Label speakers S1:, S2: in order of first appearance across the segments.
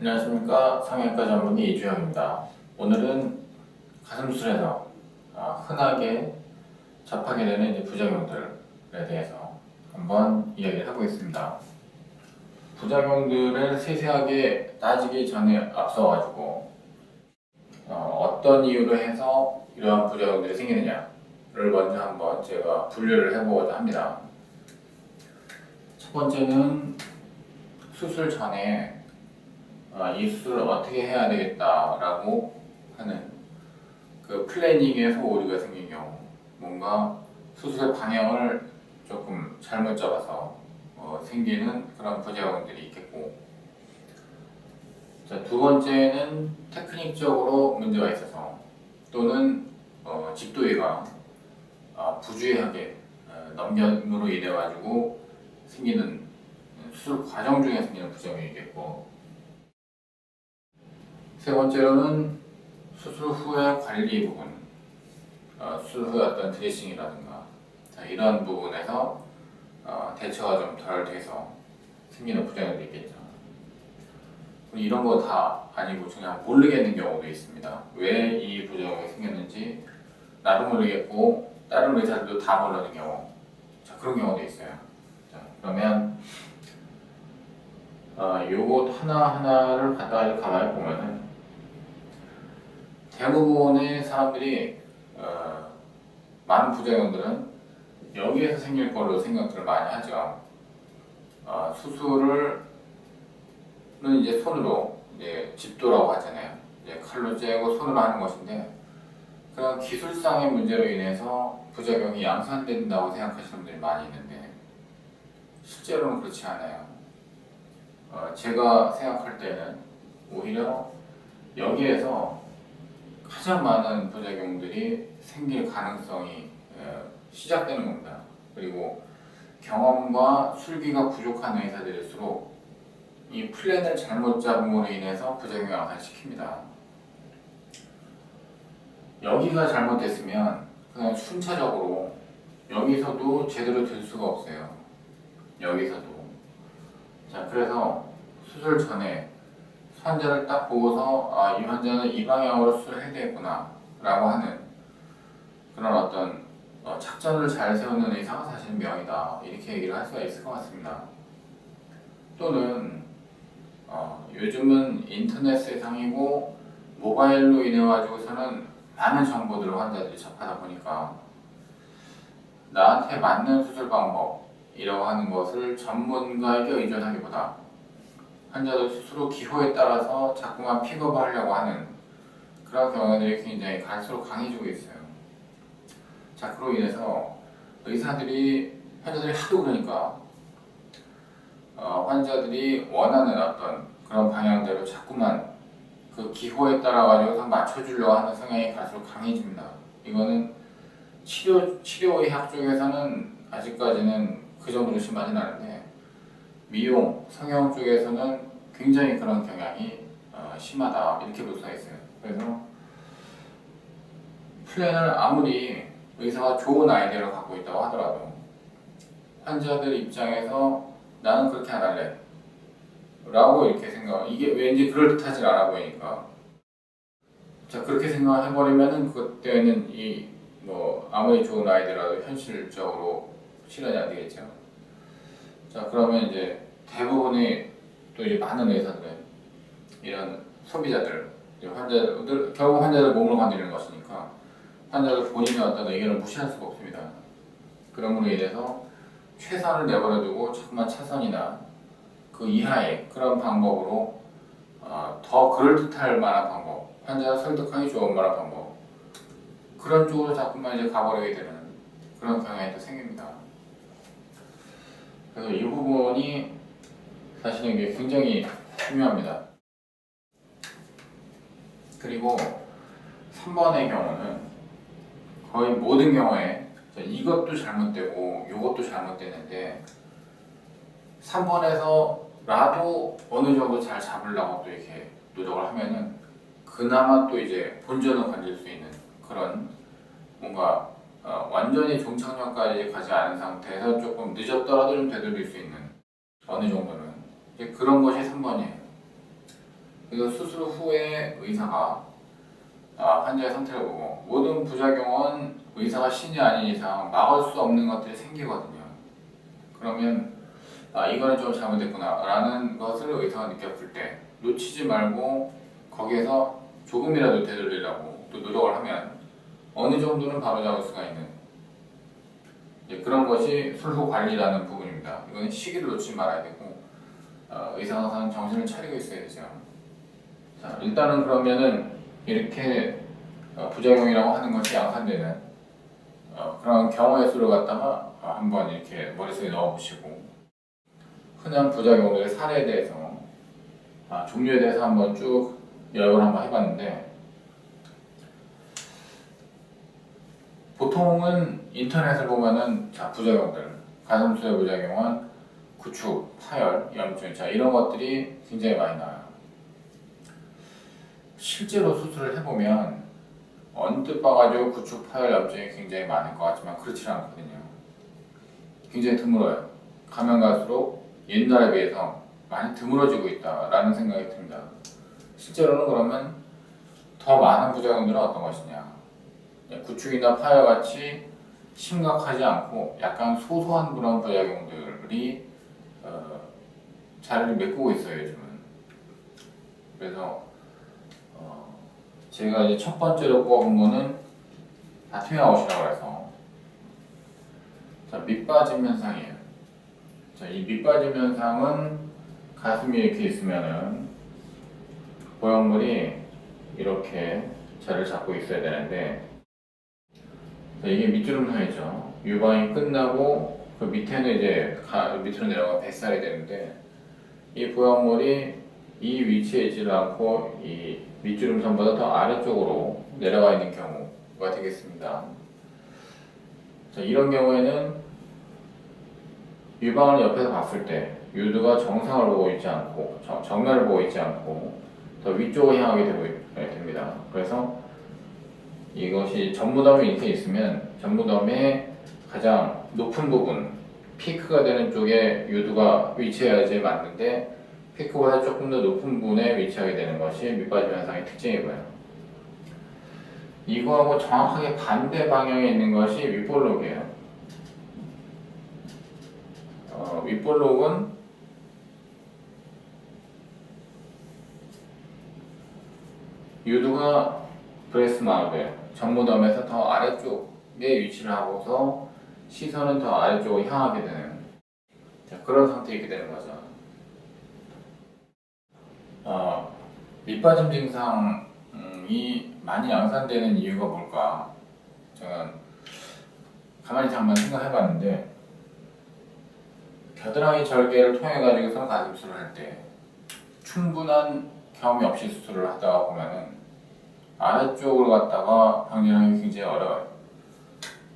S1: 안녕하십니까. 성형외과 전문의 이주영입니다. 오늘은 가슴술에서 흔하게 접하게 되는 이제 부작용들에 대해서 한번 이야기를 해보겠습니다. 부작용들을 세세하게 따지기 전에 앞서가지고 어떤 이유로 해서 이러한 부작용들이 생기느냐를 먼저 한번 제가 분류를 해보고자 합니다. 첫 번째는 수술 전에 이 수술을 어떻게 해야 되겠다라고 하는 그 플래닝에서 오류가 생긴 경우, 뭔가 수술의 방향을 조금 잘못 잡아서 생기는 그런 부작용들이 있겠고, 자, 두 번째는 테크닉적으로 문제가 있어서 또는 집도의가 부주의하게 넘김으로 인해 가지고 생기는 수술 과정 중에 생기는 부작용이 있겠고, 세 번째로는 수술 후의 관리 부분, 수술 후의 어떤 드레싱이라든가 이런 부분에서 대처가 좀 덜 돼서 생기는 부작용도 있겠죠. 이런 거 다 아니고 그냥 모르겠는 경우도 있습니다. 왜 이 부작용이 생겼는지 나도 모르겠고 다른 의사들도 다 모르는 경우, 그런 경우도 있어요. 자, 그러면 요것 하나하나를 갖다가 가만히 보면은 대부분의 사람들이 많은 부작용들은 여기에서 생길 걸로 생각들을 많이 하죠. 수술을 이제 손으로 이제 집도라고 하잖아요. 이제 칼로 째고 손으로 하는 것인데, 그런 기술상의 문제로 인해서 부작용이 양산된다고 생각하시는 분들이 많이 있는데 실제로는 그렇지 않아요. 제가 생각할 때는 오히려 여기에서 가장 많은 부작용들이 생길 가능성이 시작되는 겁니다. 그리고 경험과 술기가 부족한 의사들일수록 이 플랜을 잘못 잡음으로 인해서 부작용을 양산시킵니다. 여기가 잘못됐으면 그냥 순차적으로 여기서도 제대로 될 수가 없어요. 여기서도. 자, 그래서 수술 전에 환자를 딱 보고서 이 환자는 이 방향으로 수술을 해야 되겠구나 라고 하는 그런 어떤 작전을 잘 세우는 의사가 사실 명이다, 이렇게 얘기를 할 수가 있을 것 같습니다. 또는 요즘은 인터넷 세상이고 모바일로 인해 가지고서는 많은 정보들을 환자들이 접하다 보니까 나한테 맞는 수술 방법이라고 하는 것을 전문가에게 의존하기보다 환자들 스스로 기호에 따라서 자꾸만 픽업하려고 하는 그런 경우들이 굉장히 갈수록 강해지고 있어요. 자, 그로 인해서 환자들이 하도 그러니까 환자들이 원하는 어떤 그런 방향대로 자꾸만 그 기호에 따라 가지고 맞춰주려고 하는 성향이 갈수록 강해집니다. 이거는 치료의학 쪽에서는 아직까지는 그 정도로 심하진 않은데, 미용, 성형 쪽에서는 굉장히 그런 경향이 심하다, 이렇게 볼 수가 있어요. 그래서 플랜을 아무리 의사가 좋은 아이디어를 갖고 있다고 하더라도 환자들 입장에서 나는 그렇게 안 할래 라고 이렇게 이게 왠지 그럴듯하지 않아 보이니까, 자, 그렇게 생각해버리면은 그때는 아무리 좋은 아이디어라도 현실적으로 실현이 안 되겠죠. 자, 그러면 이제 대부분의 또 이제 많은 의사들은 이런 소비자들, 결국 환자들 몸을 건드리는 것이니까 환자들 본인의 어떤 의견을 무시할 수가 없습니다. 그럼으로 인해서 최선을 내버려두고 자꾸만 차선이나 그 이하의 그런 방법으로 더 그럴듯할 만한 방법, 환자를 설득하기 좋은 만한 방법, 그런 쪽으로 자꾸만 이제 가버리게 되는 그런 경향이 또 생깁니다. 그래서 이 부분이 사실은 이게 굉장히 중요합니다. 그리고 3번의 경우는 거의 모든 경우에 이것도 잘못되고 이것도 잘못되는데 3번에서라도 어느 정도 잘 잡으려고 또 이렇게 노력을 하면은 그나마 또 이제 본전을 건질 수 있는 그런 뭔가 완전히 종착역까지 가지 않은 상태에서 조금 늦었더라도 좀 되돌릴 수 있는 어느 정도는 이제 그런 것이 3번이에요. 그래서 수술 후에 의사가 환자의 상태를 보고 모든 부작용은 의사가 신이 아닌 이상 막을 수 없는 것들이 생기거든요. 그러면 이거는 좀 잘못됐구나 라는 것을 의사가 느꼈을 때 놓치지 말고 거기에서 조금이라도 되돌리려고 또 노력을 하면 어느 정도는 바로잡을 수가 있는 그런 것이 술후 관리라는 부분입니다. 이건 시기를 놓치지 말아야 되고 의사가 항상 정신을 차리고 있어야 되죠. 자, 일단은 그러면은 이렇게 부작용이라고 하는 것이 양산되는 그런 경우의 수를 갖다가 한번 이렇게 머릿속에 넣어보시고 흔한 부작용들의 사례에 대해서 종류에 대해서 한번 쭉 요약을 한번 해봤는데 보통은 인터넷을 보면은 부작용들 가슴수의 부작용은 구축, 파열, 염증 이런 것들이 굉장히 많이 나와요. 실제로 수술을 해보면 언뜻 봐가지고 구축, 파열, 염증이 굉장히 많을 것 같지만 그렇지 않거든요. 굉장히 드물어요. 가면 갈수록 옛날에 비해서 많이 드물어지고 있다라는 생각이 듭니다. 실제로는 그러면 더 많은 부작용들은 어떤 것이냐? 구축이나 파열 같이 심각하지 않고 약간 소소한 그런 부작용들이 자리를 메꾸고 있어요, 요즘은. 그래서 제가 이제 첫 번째로 꼽은 거는 바팅아웃이라고 해서 밑빠짐 현상이에요. 이 밑빠짐 현상은 가슴이 이렇게 있으면은 보형물이 이렇게 자리를 잡고 있어야 되는데 이게 밑주름살이죠. 유방이 끝나고 그 밑에는 이제 밑으로 내려가 뱃살이 되는데 이 보형물이 이 위치에 있지 않고 이 밑주름선보다 더 아래쪽으로 내려가 있는 경우가 되겠습니다. 자, 이런 경우에는 유방을 옆에서 봤을 때 유두가 정상을 보고 있지 않고 정면을 보고 있지 않고 더 위쪽을 향하게 됩니다. 그래서 이것이 전무덤이 이렇게 있으면 전무덤의 가장 높은 부분 피크가 되는 쪽에 유두가 위치해야지 맞는데 피크보다 조금 더 높은 부분에 위치하게 되는 것이 밑빠짐 현상의 특징이고요. 이거하고 정확하게 반대 방향에 있는 것이 윗볼록이에요. 윗볼록은 유두가 브레스 마우드예요. 전무덤에서 더 아래쪽에 위치를 하고서 시선은 더 아래쪽으로 향하게 되는 그런 상태에 있게 되는 거죠. 밑빠짐 증상이 많이 양산되는 이유가 뭘까? 저는 가만히 잠깐 생각해봤는데 겨드랑이 절개를 통해 가지고서 가슴수술을 할 때 충분한 경험이 없이 수술을 하다가 보면은 아래쪽으로 갔다가 방지하기 굉장히 어려워요.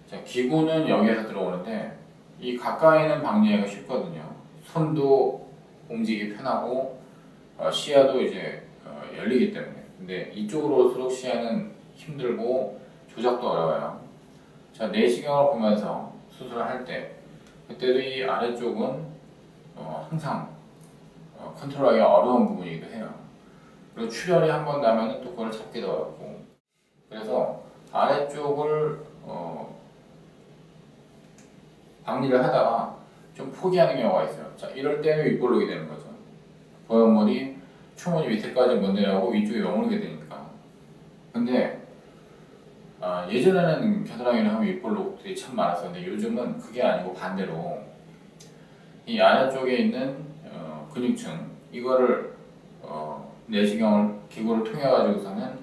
S1: 자, 기구는 여기에서 들어오는데 이 가까이는 방지하기가 쉽거든요. 손도 움직이기 편하고 시야도 이제 열리기 때문에. 근데 이쪽으로 올수록 시야는 힘들고 조작도 어려워요. 자, 내시경을 보면서 수술을 할 때 그때도 이 아래쪽은 항상 컨트롤하기 어려운 부분이기도 해요. 그리고 출혈이 한 번 나면 또 그걸 잡기도 어렵고 그래서 아래쪽을 박리를 하다가 좀 포기하는 경우가 있어요. 자, 이럴 때는 윗볼록이 되는 거죠. 보형물이 충분히 밑에까지 못 내려가고 위쪽에 머무르게 되니까. 근데 예전에는 겨드랑이를 하면 윗볼록들이 참 많았었는데 요즘은 그게 아니고 반대로 이 아래쪽에 있는 근육층 이거를 내시경을 기구를 통해 가지고서는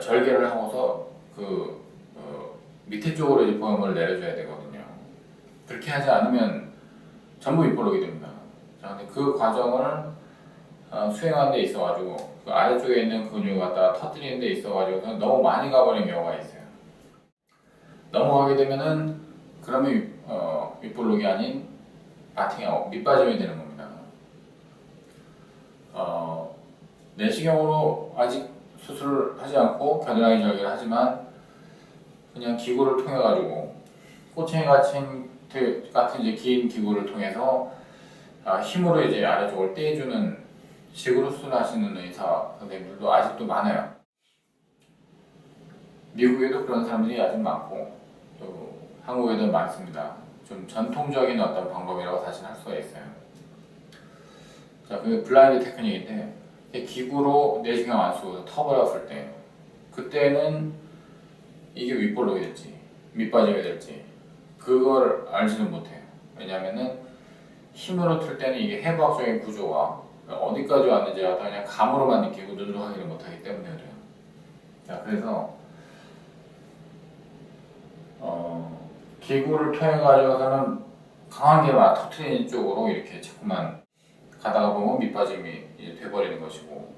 S1: 절개를 하고서 그 밑에 쪽으로 이제 보형물을 내려줘야 되거든요. 그렇게 하지 않으면 전부 윗볼록이 됩니다. 자, 근데 그 과정을 수행하는 데 있어가지고 그 아래쪽에 있는 근육을 갖다가 터뜨리는 데 있어가지고 너무 많이 가버린 경우가 있어요. 넘어가게 되면은 그러면 윗볼록이 아닌 바팅아웃, 밑빠짐이 되는 겁니다. 내시경으로 아직 수술을 하지 않고 겨드랑이 절개를 하지만 그냥 기구를 통해 가지고 꼬챙이 같은 이제 긴 기구를 통해서 힘으로 이제 아래쪽을 떼주는 식으로 수술하시는 의사 선생님들도 아직도 많아요. 미국에도 그런 사람들이 아직 많고 또 한국에도 많습니다. 좀 전통적인 어떤 방법이라고 사실 할 수가 있어요. 자, 그 블라인드 테크닉인데 기구로 내시경 안 쓰고 터버렸을 때 그때는 이게 윗볼록이 될지 밑빠짐이 될지 그걸 알지는 못해요. 왜냐면은 힘으로 틀 때는 이게 해부학적인 구조가 어디까지 왔는지가 그냥 감으로만 느끼고 눈으로 확인을 못하기 때문에 그래요. 자, 그래서 기구를 통해 가지고서는 강하게 막 터트리는 쪽으로 이렇게 자꾸만 가다가 보면 밑빠짐이 이제 돼버리는 것이고,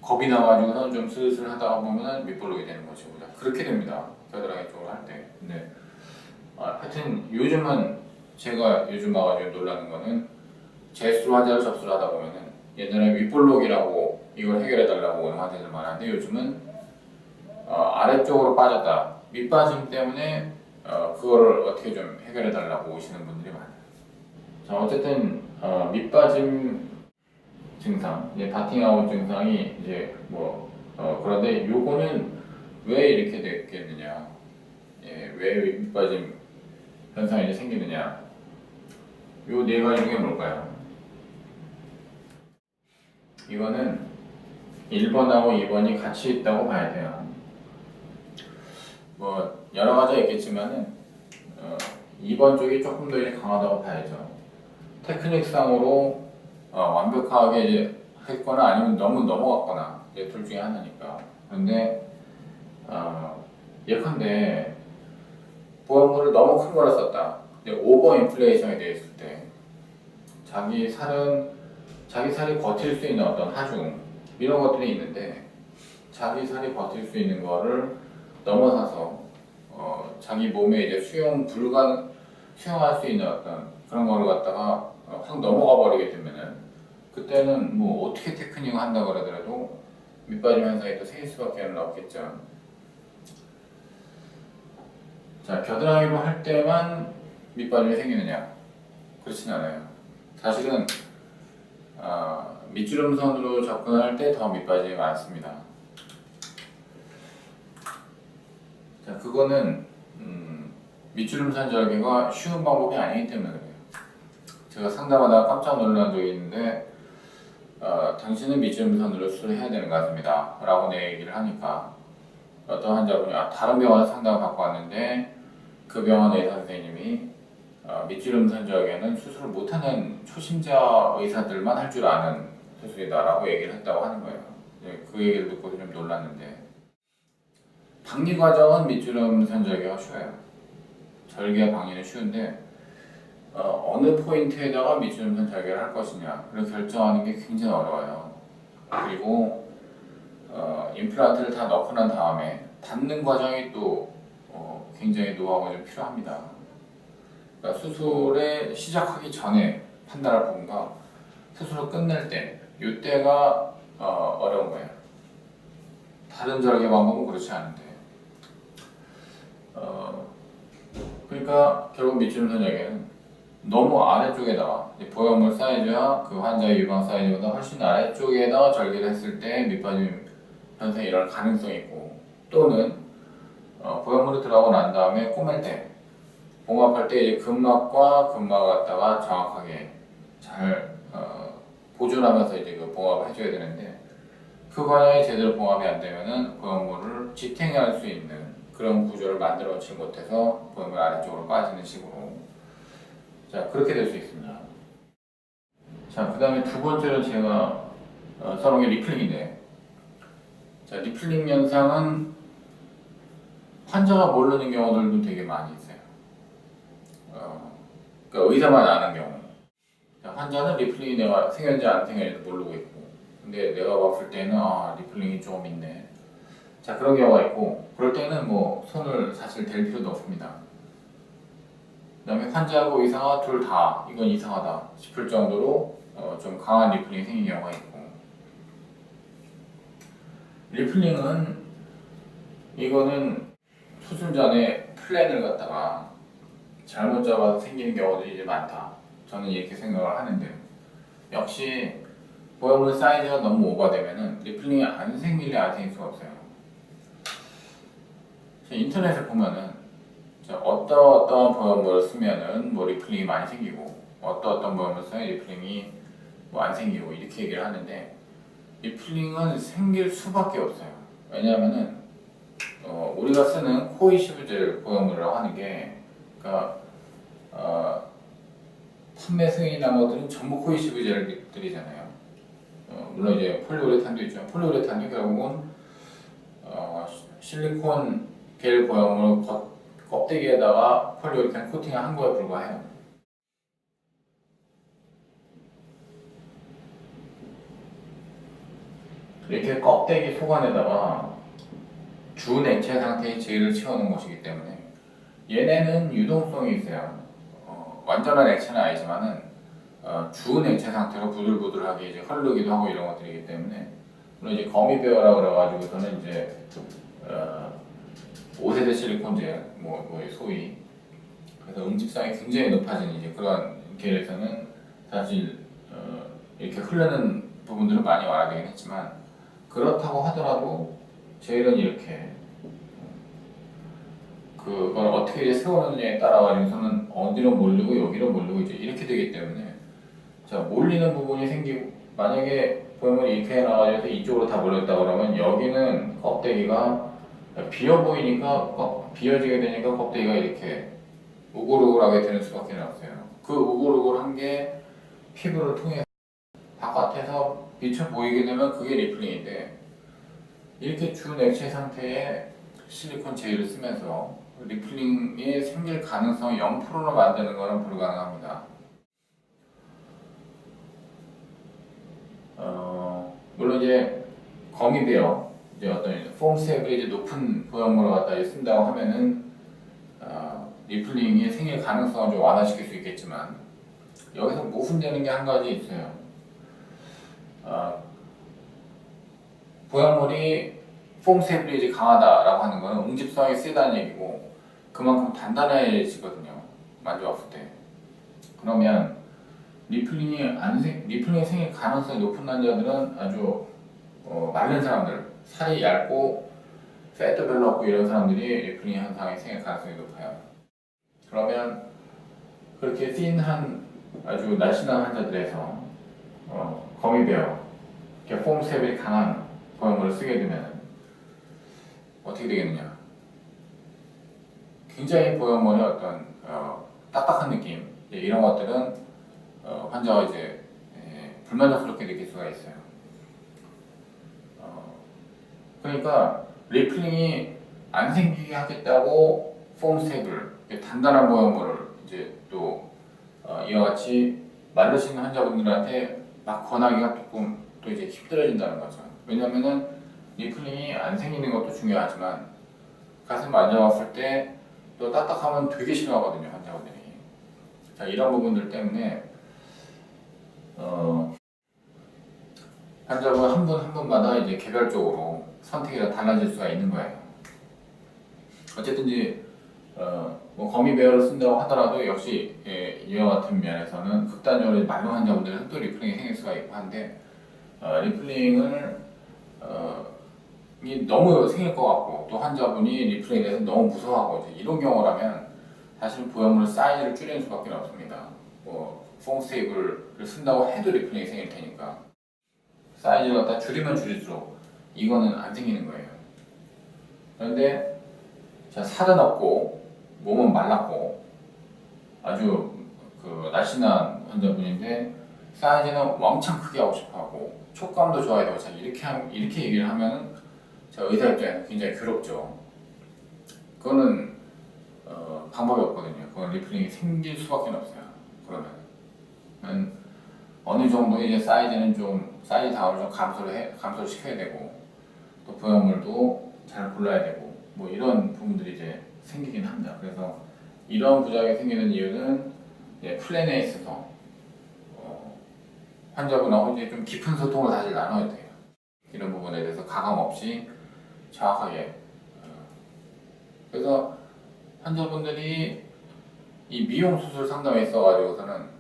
S1: 겁이 나가지고는 좀 슬슬 하다가 보면은 밑볼록이 되는 것이고, 그렇게 됩니다. 겨드랑이 쪽으로 할 때. 근데 하여튼 요즘은 제가 요즘 와가지고 놀라는 거는 재수 환자를 접수를 하다 보면은 예전에 윗볼록이라고 이걸 해결해 달라고 오는 환자들 많았는데 요즘은 아래쪽으로 빠졌다, 밑빠짐 때문에 그거를 어떻게 좀 해결해 달라고 오시는 분들이 많아요. 자, 어쨌든 밑빠짐 증상, 이제 바팅아웃 증상이 이제 그런데 요거는 왜 이렇게 됐겠느냐, 왜 밑빠짐 현상이 이제 생기느냐, 요 네 가지 중에 뭘까요? 이거는 1번하고 2번이 같이 있다고 봐야 돼요. 여러 가지가 있겠지만은 2번 쪽이 조금 더 이제 강하다고 봐야죠. 테크닉상으로 완벽하게 이제 했거나 아니면 너무 넘어갔거나 이제 둘 중에 하나니까. 그런데 예컨대 보험물을 너무 큰 거를 썼다. 오버 인플레이션이 되어 있을 때 자기 살이 버틸 수 있는 어떤 하중 이런 것들이 있는데, 자기 살이 버틸 수 있는 거를 넘어서서 자기 몸에 이제 수용할 수 있는 어떤 그런 거를 갖다가 확 넘어가 버리게 되면은 그때는 뭐 어떻게 테크닉을 한다 그러더라도 밑빠짐 현상이 또 생길 수밖에 없겠죠. 자, 겨드랑이로 할 때만 밑빠짐이 생기느냐? 그렇진 않아요. 사실은 밑주름선으로 접근할 때 더 밑빠짐이 많습니다. 자, 그거는 밑주름선 절개가 쉬운 방법이 아니기 때문에 그래요. 제가 상담하다가 깜짝 놀란 적이 있는데 당신은 밑주름선으로 수술해야 되는 것 같습니다 라고 내 얘기를 하니까 어떤 환자분이 다른 병원에서 상담을 받고 왔는데 그 병원 의사 선생님이 밑주름선 절개는 수술을 못하는 초심자 의사들만 할 줄 아는 수술이다 라고 얘기를 했다고 하는 거예요. 그 얘기를 듣고 좀 놀랐는데, 박리 과정은 밑주름선 절개가 쉬워요. 절개와 박리는 쉬운데 어느 포인트에다가 밑주름선 절개를 할 것이냐를 결정하는 게 굉장히 어려워요. 그리고 임플란트를 다 넣고 난 다음에 닫는 과정이 또 굉장히 노하우가 좀 필요합니다. 그러니까 수술에 시작하기 전에 판단할 부분과 수술을 끝낼 때, 이때가 어려운 거예요. 다른 절개 방법은 그렇지 않은데 그러니까 결국 밑주름선 절개는 너무 아래쪽에다가 보형물 사이즈와 그 환자의 유방 사이즈보다 훨씬 아래쪽에다가 절개를 했을 때 밑빠짐 현상이 일어날 가능성이 있고, 또는 보형물이 들어가고 난 다음에 꼬맬 때 봉합할 때 이제 근막과 근막을 갖다가 정확하게 잘 보존하면서 이제 그 봉합을 해줘야 되는데, 그 과정이 제대로 봉합이 안 되면은 보형물을 지탱할 수 있는 그런 구조를 만들어 놓지 못해서 보형물 아래쪽으로 빠지는 식으로, 자, 그렇게 될 수 있습니다. 자, 그 다음에 두 번째로 제가 써놓은 게 리플링인데, 자, 리플링 현상은 환자가 모르는 경우들도 되게 많이 있어요. 그러니까 의사만 아는 경우. 자, 환자는 리플링이 내가 생겼는지 안 생겼는지 모르고 있고, 근데 내가 봤을 때는 리플링이 조금 있네. 자, 그런 경우가 있고, 그럴 때는 뭐 손을 사실 댈 필요도 없습니다. 그 다음에 환자하고 의사가 둘 다 이건 이상하다 싶을 정도로 좀 강한 리플링이 생긴 경우가 있고, 리플링은 이거는 수술 전에 플랜을 갖다가 잘못 잡아서 생기는 경우들이 이제 많다. 저는 이렇게 생각을 하는데, 역시 보형물 사이즈가 너무 오버되면은 리플링이 안 생길래 안 생길 수가 없어요. 인터넷에 보면은 어떤 보형물을 쓰면은 뭐 리플링이 많이 생기고 어떤 보형물을 쓰면 리플링이 뭐 안 생기고 이렇게 얘기를 하는데 리플링은 생길 수밖에 없어요. 왜냐하면은 우리가 쓰는 코이시브젤 보형물이라고 하는 게 그러니까 판매 승인이나 것들은 전부 코이시브젤들이잖아요. 물론 이제 폴리우레탄도 있죠. 폴리우레탄도 결국은 실리콘 겔 보형물 껍데기에다가 폴리우레탄 코팅을 한 거에 불과해요. 이렇게 껍데기 속안에다가 준 액체 상태의 젤을 채우는 것이기 때문에 얘네는 유동성이 있어요. 완전한 액체는 아니지만은 준 액체 상태로 부들부들하게 이제 흐르기도 하고 이런 것들이기 때문에 물론 이제 거미배어라고 그래가지고서는 이제 5세대 실리콘젤 뭐 소위 그래서 응집성이 굉장히 높아진 이제 그런 겔에서는 사실 이렇게 흐르는 부분들은 많이 완화되긴 했지만 그렇다고 하더라도 젤은 이렇게 그걸 어떻게 이제 세우느냐에 따라 가지고서는 어디로 몰리고 여기로 몰리고 이제 이렇게 되기 때문에 자 몰리는 부분이 생기고 만약에 보형물이 이렇게 나와서 이쪽으로 다 몰렸다 그러면 여기는 껍데기가 비어 보이니까 비어지게 되니까 껍데기가 이렇게 우글우글하게 되는 수밖에 없어요. 그 우글우글한 게 피부를 통해 바깥에서 비쳐 보이게 되면 그게 리플링인데 이렇게 준 액체 상태의 실리콘 젤을 쓰면서 리플링이 생길 가능성이 0%로 만드는 것은 불가능합니다. 물론 이제 거미배어 이제 어떤 폼스텝을 이제 높은 보형물을 갖다 쓴다고 하면은 리플링이 생길 가능성을 좀 완화시킬 수 있겠지만 여기서 모순되는 게 한 가지 있어요. 보형물이 폼 스테빌리티 강하다라고 하는 것은 응집성이 세다는 얘기고 그만큼 단단해지거든요. 만져봤을 때. 그러면 리플링이 생길 가능성이 높은 남자들은 아주 마른 사람들, 살이 얇고 패도 별로 없고 이런 사람들이 리플링 현상이 생길 가능성이 높아요. 그러면 그렇게 씬한 아주 날씬한 환자들에서 거미배어, 폼 스테빌이 강한 보형물을 쓰게 되면 어떻게 되겠느냐? 굉장히 보형물의 어떤 딱딱한 느낌 이런 것들은 환자가 이제 불만족스럽게 느낄 수가 있어요. 그러니까 리플링이 안 생기게 하겠다고 폼 스테이블 단단한 보형물을 이제 또 이와 같이 마르시는 환자분들한테 막 권하기가 조금 또 이제 힘들어진다는 거죠. 왜냐면은 리플링이 안 생기는 것도 중요하지만 가슴 만져봤을 때 또 딱딱하면 되게 싫어하거든요 환자분들이. 자 이런 부분들 때문에 환자분 한 분 한 분마다 이제 개별적으로 선택이 다 달라질 수가 있는 거예요. 어쨌든지 뭐 거미배어를 쓴다고 하더라도 역시 이와 같은 면에서는 극단적으로 마른 환자분들은 또 리플링이 생길 수가 있고 한데 리플링을 이 너무 생길 것 같고 또 환자분이 리플링에 대해서 너무 무서워하고 이제 이런 경우라면 사실 보형물 사이즈를 줄이는 수밖에 없습니다. 뭐 폼 스테이블을 쓴다고 해도 리플링이 생길 테니까 사이즈를 갖다 줄이면 줄일수록 이거는 안 생기는 거예요. 그런데 자, 살은 없고 몸은 말랐고 아주 날씬한 환자분인데 사이즈는 왕창 크게 하고 싶어하고 촉감도 좋아야 되고 자 이렇게 얘기를 하면은 자, 의사 입장에서 굉장히 괴롭죠. 그거는 방법이 없거든요. 그건 리플링이 생길 수밖에 없어요. 그러면 어느 정도 이제 사이즈는 좀 사이즈 다운을 좀 감소를 시켜야 되고 또 보형물도 잘 골라야 되고 뭐 이런 부분들이 이제 생기긴 합니다. 그래서 이런 부작용이 생기는 이유는 플랜에 있어서 환자분하고 이제 좀 깊은 소통을 사실 나눠야 돼요. 이런 부분에 대해서 가감 없이 정확하게. 그래서 환자분들이 이 미용 수술 상담에 있어가지고서는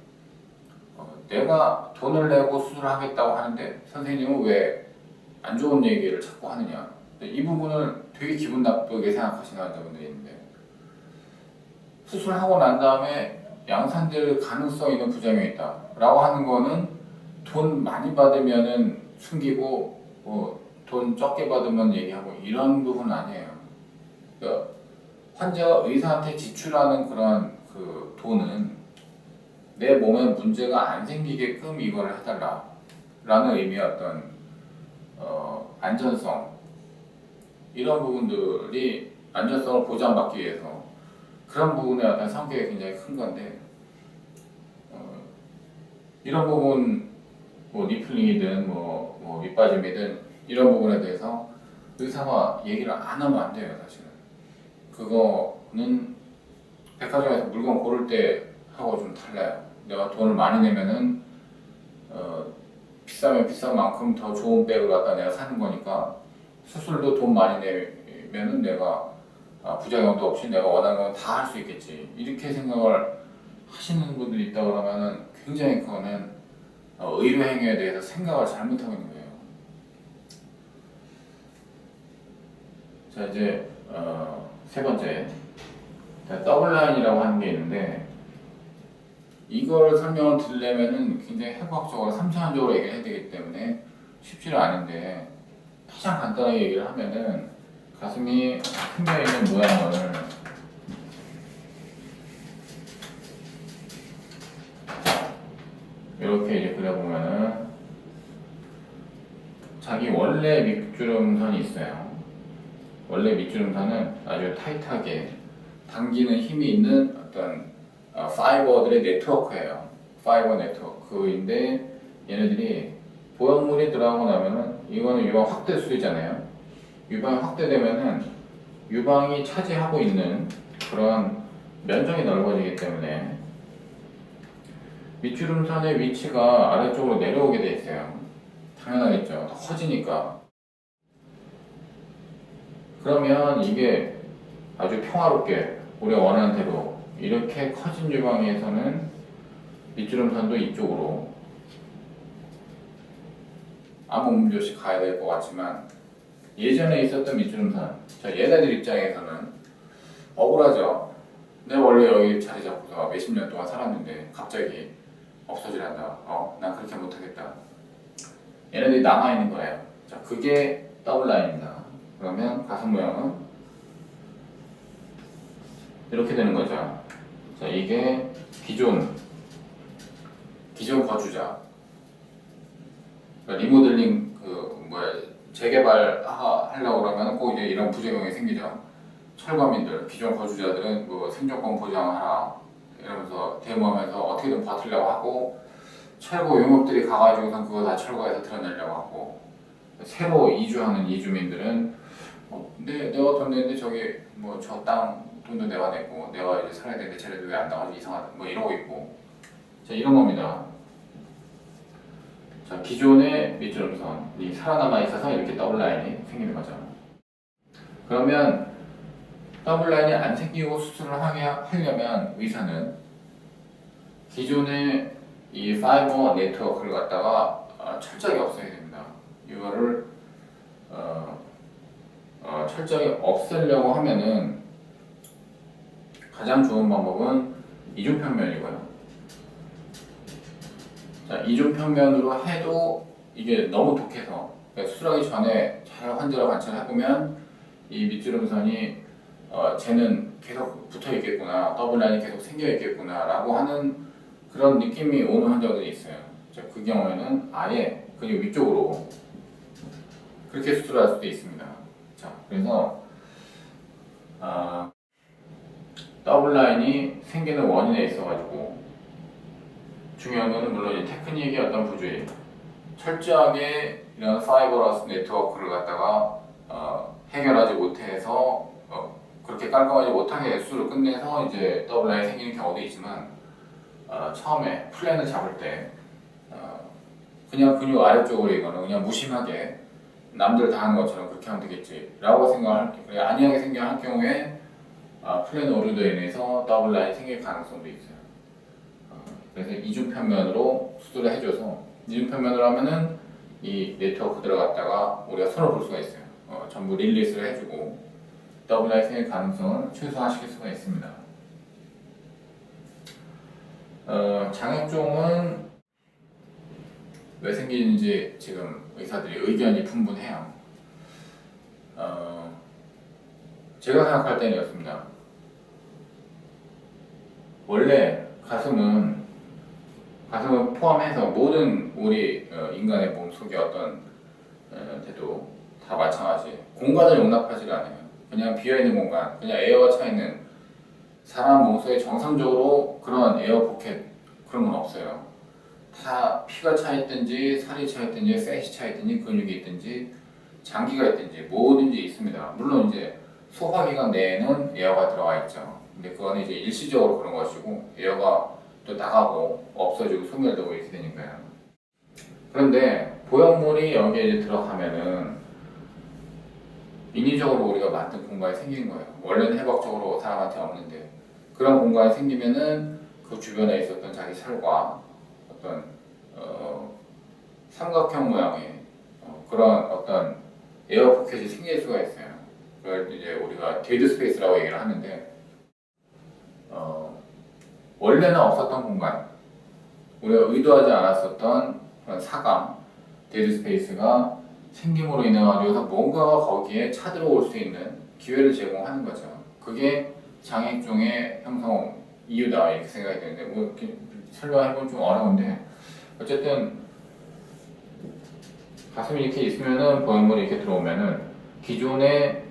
S1: 내가 돈을 내고 수술을 하겠다고 하는데 선생님은 왜 안 좋은 얘기를 자꾸 하느냐. 이 부분을 되게 기분 나쁘게 생각하시는 환자분들이 있는데, 수술하고 난 다음에 양산될 가능성 있는 부작용이 있다 라고 하는 거는 돈 많이 받으면은 숨기고 돈 적게 받으면 얘기하고 이런 부분은 아니에요. 그러니까 환자가 의사한테 지출하는 그런 그 돈은 내 몸에 문제가 안 생기게끔 이걸 해달라 라는 의미의 어떤 안전성, 이런 부분들이 안전성을 보장받기 위해서 그런 부분의 어떤 성격이 굉장히 큰 건데, 이런 부분 니플링이든 밑빠짐이든 이런 부분에 대해서 의사가 얘기를 안 하면 안 돼요. 사실은 그거는 백화점에서 물건 고를 때 하고 좀 달라요. 내가 돈을 많이 내면은 비싸면 비싼 만큼 더 좋은 백을 갖다 내가 사는 거니까, 수술도 돈 많이 내면은 내가 부작용도 없이 내가 원하는 건 다 할 수 있겠지, 이렇게 생각을 하시는 분들이 있다 그러면은 굉장히 그거는 의료 행위에 대해서 생각을 잘못하고 있는 거예요. 자, 이제 세 번째, 더블 라인이라고 하는 게 있는데, 이걸 설명을 드리려면은 굉장히 해부학적으로 3차원적으로 얘기를 해야 되기 때문에 쉽지는 않은데, 가장 간단하게 얘기를 하면은 가슴이 생겨 있는 모양을 이렇게 이제 그려보면은 자기 원래 밑주름선이 있어요. 원래 밑주름선은 아주 타이트하게 당기는 힘이 있는 어떤 파이버들의 네트워크예요. 파이버 네트워크인데, 얘네들이 보형물이 들어가고 나면은, 이거는 유방 확대 수이잖아요. 유방이 확대되면은 유방이 차지하고 있는 그런 면적이 넓어지기 때문에 밑주름선의 위치가 아래쪽으로 내려오게 돼 있어요. 당연하겠죠. 더 커지니까. 그러면 이게 아주 평화롭게 우리가 원하는 대로 이렇게 커진 유방에서는 밑주름선도 이쪽으로 아무 문제 없이 가야 될 것 같지만, 예전에 있었던 밑주름선, 얘네들 입장에서는 억울하죠. 내가 원래 여기 자리 잡고서 몇십 년 동안 살았는데 갑자기 없어지란다. 난 그렇게 못하겠다. 얘네들이 남아있는 거예요. 자, 그게 더블 라인입니다. 그러면 가슴 모양은 이렇게 되는 거죠. 자, 이게 기존 거주자, 그러니까 리모델링 재개발 하려고 그러면 꼭 이제 이런 부작용이 생기죠. 철거민들, 기존 거주자들은 생존권 보장하라 이러면서 데모하면서 어떻게든 버티려고 하고, 철거 용역들이 가가지고선 그거 다 철거해서 드러내려고 하고, 새로 이주하는 이주민들은 내가 돈 내는데 저기 저 땅 돈도 내가 내고 내가 이제 살아야 되는데 쟤네들 왜 안 나가지, 이상하다 이러고 있고. 자, 이런 겁니다. 자, 기존의 밑주름선이 살아남아 있어서 이렇게 더블 라인이 생기는 거죠. 그러면 더블 라인이 안 생기고 수술을 하려면 의사는 기존의 이 파이버 네트워크를 갖다가 철저하게 없애야 됩니다. 이거를 철저하게 없애려고 하면은 가장 좋은 방법은 이중평면이고요. 자, 이중평면으로 해도 이게 너무 독해서, 그러니까 수술하기 전에 잘 환자를 관찰해보면 이 밑주름선이 쟤는 계속 붙어 있겠구나, 더블 라인이 계속 생겨 있겠구나 라고 하는 그런 느낌이 오는 환자들이 있어요. 자, 그 경우에는 아예 근육 위쪽으로 그렇게 수술할 수도 있습니다. 자, 그래서 더블 라인이 생기는 원인에 있어가지고 중요한 거는 물론 이 테크닉의 어떤 부주의, 철저하게 이런 파이버러스 네트워크를 갖다가 해결하지 못해서 그렇게 깔끔하지 못하게 수술을 끝내서 이제 더블 라인이 생기는 경우도 있지만, 처음에 플랜을 잡을 때 그냥 근육 아래쪽으로 이거는 그냥 무심하게 남들 다 하는 것처럼 그렇게 하면 되겠지 라고 생각할 때, 안이하게 생겨할 경우에 플랜 오류로 인해서 더블 라인이 생길 가능성도 있어요. 그래서 이중편면으로 수술을 해줘서 이중편면으로 하면은 이 네트워크 들어갔다가 우리가 손을 볼 수가 있어요. 전부 릴리스를 해주고 WI 생길 가능성을 최소화시킬 수가 있습니다. 장액종은 왜 생기는지 지금 의사들이 의견이 분분해요. 제가 생각할 때는 이렇습니다. 원래 가슴은 포함해서 모든 우리 인간의 몸속의 어떤 데도 다 마찬가지 공간을 용납하지 않아요. 그냥 비어있는 공간, 그냥 에어가 차있는 사람 몸속에 정상적으로 그런 에어 포켓 그런 건 없어요. 다 피가 차있든지 살이 차있든지 팻이 차있든지 근육이 있든지 장기가 있든지 뭐든지 있습니다. 물론 이제 소화기관 내에는 에어가 들어가 있죠. 근데 그거는 이제 일시적으로 그런 것이고 에어가 또 나가고 없어지고 소멸되고 이렇게 되니까요. 그런데 보형물이 여기에 이제 들어가면은 인위적으로 우리가 만든 공간이 생기는 거예요. 원래는 해박적으로 사람한테 없는데 그런 공간이 생기면은 그 주변에 있었던 자기 살과 어떤 삼각형 모양의 그런 어떤 에어 포켓이 생길 수가 있어요. 그걸 이제 우리가 데드 스페이스라고 얘기를 하는데 원래는 없었던 공간, 우리가 의도하지 않았었던 그런 사감, 데드 스페이스가 생김으로 인해 가지고서 뭔가가 거기에 차들어올 수 있는 기회를 제공하는 거죠. 그게 장액종의 형성 이유다 이렇게 생각이 되는데 뭐 이렇게 설명해보면 좀 어려운데 어쨌든 가슴이 이렇게 있으면은 보형물이 이렇게 들어오면은 기존의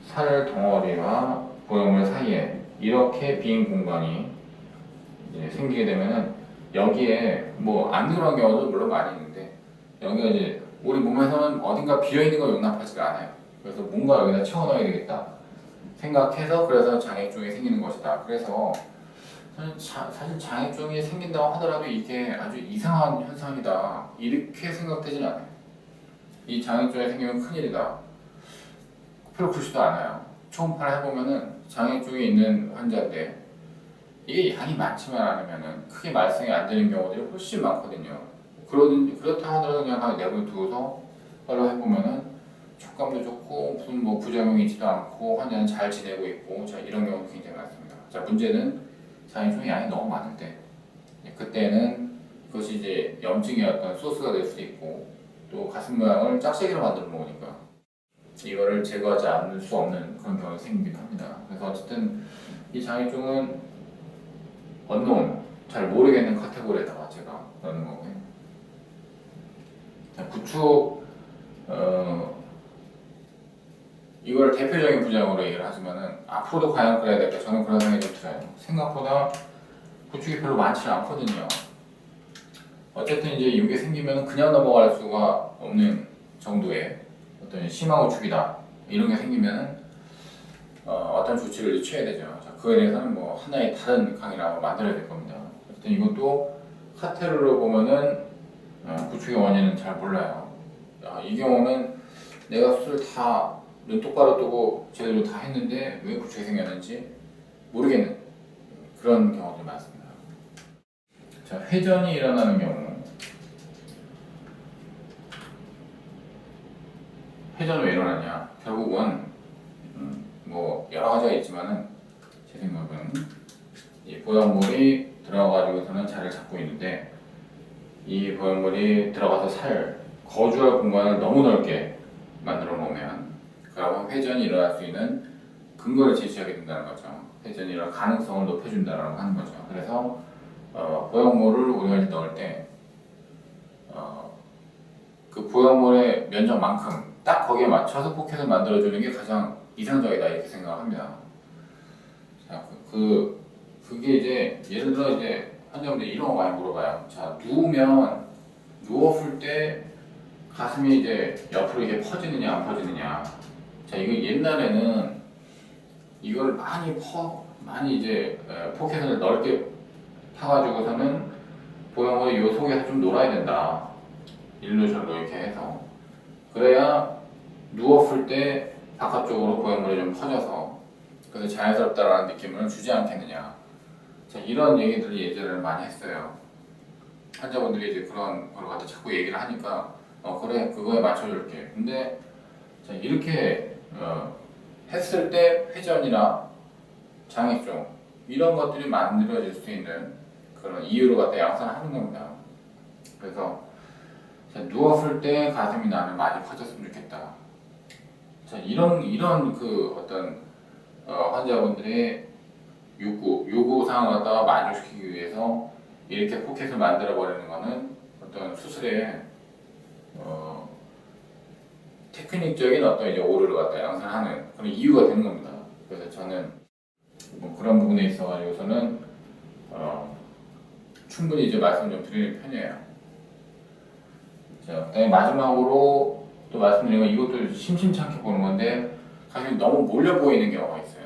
S1: 살 덩어리와 보형물 사이에 이렇게 빈 공간이 이제 생기게 되면은 여기에 뭐 안 들어간 경우도 물론 많이 있는데 여기가 이제 우리 몸에서는 어딘가 비어있는 걸 용납하지가 않아요. 그래서 뭔가 여기다 채워넣어야 되겠다 생각해서 그래서 장액종이 생기는 것이다. 그래서 사실 장액종이 생긴다고 하더라도 이게 아주 이상한 현상이다 이렇게 생각되진 않아요. 이 장액종이 생기면 큰일이다 별로 그렇지도 않아요. 초음파를 해보면은 장액종이 있는 환자인데 이게 양이 많지만 않으면은 크게 말썽이 안 되는 경우들이 훨씬 많거든요. 그렇다 하더라도 그냥 내버려두고서 빨로 해보면은 촉감도 좋고 무슨 뭐 부작용이 있지도 않고 환자는 잘 지내고 있고 자 이런 경우도 굉장히 많습니다. 자 문제는 장액종의 양이 너무 많을 때 그때는 그것이 이제 염증의 어떤 소스가 될 수도 있고 또 가슴 모양을 짝짝이로 만들어 놓으니까 이거를 제거하지 않을 수 없는 그런 경우가 생기기도 합니다. 그래서 어쨌든 이 장액종은 언노운, 잘 모르겠는 카테고리에다가 제가 넣는 거고요. 자, 구축 이걸 대표적인 부작용으로 얘기를 하지만은 앞으로도 과연 그래야 될까 저는 그런 생각이 좀 들어요. 생각보다 구축이 별로 많지 않거든요. 어쨌든 이제 이게 생기면 그냥 넘어갈 수가 없는 정도의 어떤 심한 구축이다 이런 게 생기면은 어떤 조치를 취해야 되죠. 자, 그에 대해서는 뭐 하나의 다른 강의를 만들어야 될 겁니다. 어쨌든 이것도 카테르로 보면은 구축의 원인은 잘 몰라요. 이 경우는 내가 수술 다 눈 똑바로 뜨고 제대로 다 했는데 왜 구축이 생겼는지 모르겠는 그런 경우들이 많습니다. 자, 회전이 일어나는 경우 회전은 왜 일어나냐? 결국은 뭐 여러 가지가 있지만은 제 생각은 이 보형물이 들어가가지고서는 자리를 잡고 있는데 이 보형물이 들어가서 거주할 공간을 너무 넓게 만들어 놓으면 그러면 회전이 일어날 수 있는 근거를 제시하게 된다는 거죠. 회전이 일어날 가능성을 높여준다라고 하는 거죠. 그래서 보형물을 우리가 이제 넣을 때 그 보형물의 면적만큼 딱 거기에 맞춰서 포켓을 만들어주는 게 가장 이상적이다 이렇게 생각합니다. 자, 그게 이제 예를 들어 이제 환자분들이 이런 거 많이 물어봐요. 자, 누웠을 때 가슴이 이제 옆으로 이게 퍼지느냐 안 퍼지느냐. 자, 이거 옛날에는 이걸 많이 이제 포켓을 넓게 파가지고서는 보형물이 요 속에서 좀 놀아야 된다. 일로 절로 이렇게 해서 그래야 누웠을 때 바깥쪽으로 보형물이 좀 퍼져서 그래서 자연스럽다라는 느낌을 주지 않겠느냐. 자, 이런 얘기들을 예전에 많이 했어요. 환자분들이 이제 그런 걸 갖다 자꾸 얘기를 하니까 그래 그거에 맞춰줄게. 근데 자, 이렇게 했을 때 회전이나 장애종 이런 것들이 만들어질 수 있는 그런 이유로 갖다 양산을 하는 겁니다. 그래서 자, 누웠을 때 가슴이 나는 많이 커졌으면 좋겠다. 자, 이런 그 어떤 환자분들의 요구 사항을 갖다가 만족시키기 위해서 이렇게 포켓을 만들어 버리는 거는 어떤 수술의 테크닉적인 어떤 이제 오류를 갖다 양산하는 그런 이유가 되는 겁니다. 그래서 저는 뭐 그런 부분에 있어가지고서는 충분히 이제 말씀 좀 드리는 편이에요. 자, 그다음에 마지막으로 또 말씀드린 건 이것도 심심찮게 보는 건데 가슴이 너무 몰려 보이는 경우가 있어요.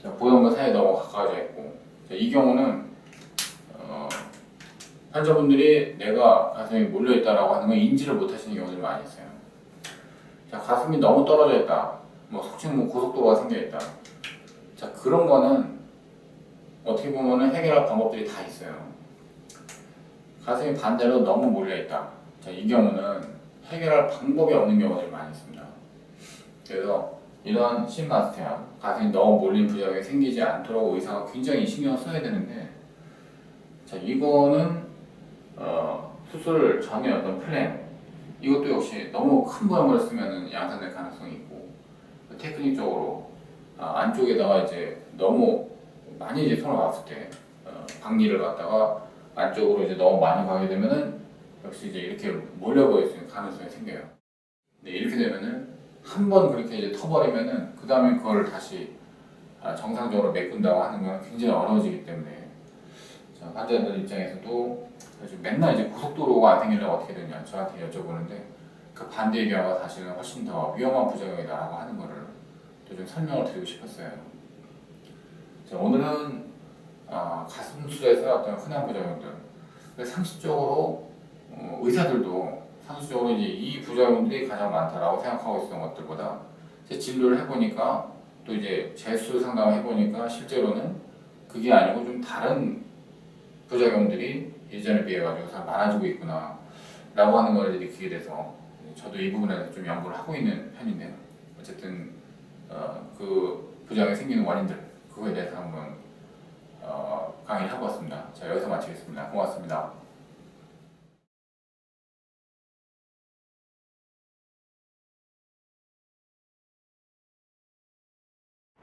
S1: 자, 보형과 사이에 너무 가까워져 있고 자, 이 경우는 환자분들이 내가 가슴이 몰려 있다라고 하는 걸 인지를 못 하시는 경우들이 많이 있어요. 자, 가슴이 너무 떨어져 있다. 뭐 속칭 뭐 고속도로가 생겨 있다. 자, 그런 거는 어떻게 보면은 해결할 방법들이 다 있어요. 가슴이 반대로 너무 몰려 있다. 자, 이 경우는 해결할 방법이 없는 경우들이 많이 있습니다. 그래서 이런 심마스테아, 가슴이 너무 몰린 부작용이 생기지 않도록 의사가 굉장히 신경을 써야 되는데, 자, 이거는 수술 전에 어떤 플랜, 이것도 역시 너무 큰 부양을 쓰면 양산될 가능성이 있고, 테크닉적으로 안쪽에다가 이제 너무 많이 이제 손을 놨을 때 박리를 갖다가 안쪽으로 이제 너무 많이 가게 되면은 역시 이제 이렇게 몰려 보일 수 있는 가능성이 생겨요. 근데 이렇게 되면은 한 번 그렇게 이제 터버리면은 그 다음에 그걸 다시 정상적으로 메꾼다고 하는 건 굉장히 어려워지기 때문에 자, 환자들 입장에서도 맨날 이제 고속도로가 안 생기려면 어떻게 되냐 저한테 여쭤보는데 그 반대의 경우가 사실은 훨씬 더 위험한 부작용이다라고 하는 거를 또 좀 설명을 드리고 싶었어요. 자, 오늘은 가슴 수술에서 어떤 흔한 부작용들 상식적으로 의사들도 상식적으로 이제 이 부작용들이 가장 많다라고 생각하고 있었던 것들보다 진료를 해보니까 또 이제 재수술 상담을 해보니까 실제로는 그게 아니고 좀 다른 부작용들이 예전에 비해 가지고 많아지고 있구나 라고 하는 걸 느끼게 돼서 저도 이 부분에 대해서 좀 연구를 하고 있는 편인데요. 어쨌든 그 부작용이 생기는 원인들 그거에 대해서 한번 강의를 하고 왔습니다. 자, 여기서 마치겠습니다. 고맙습니다.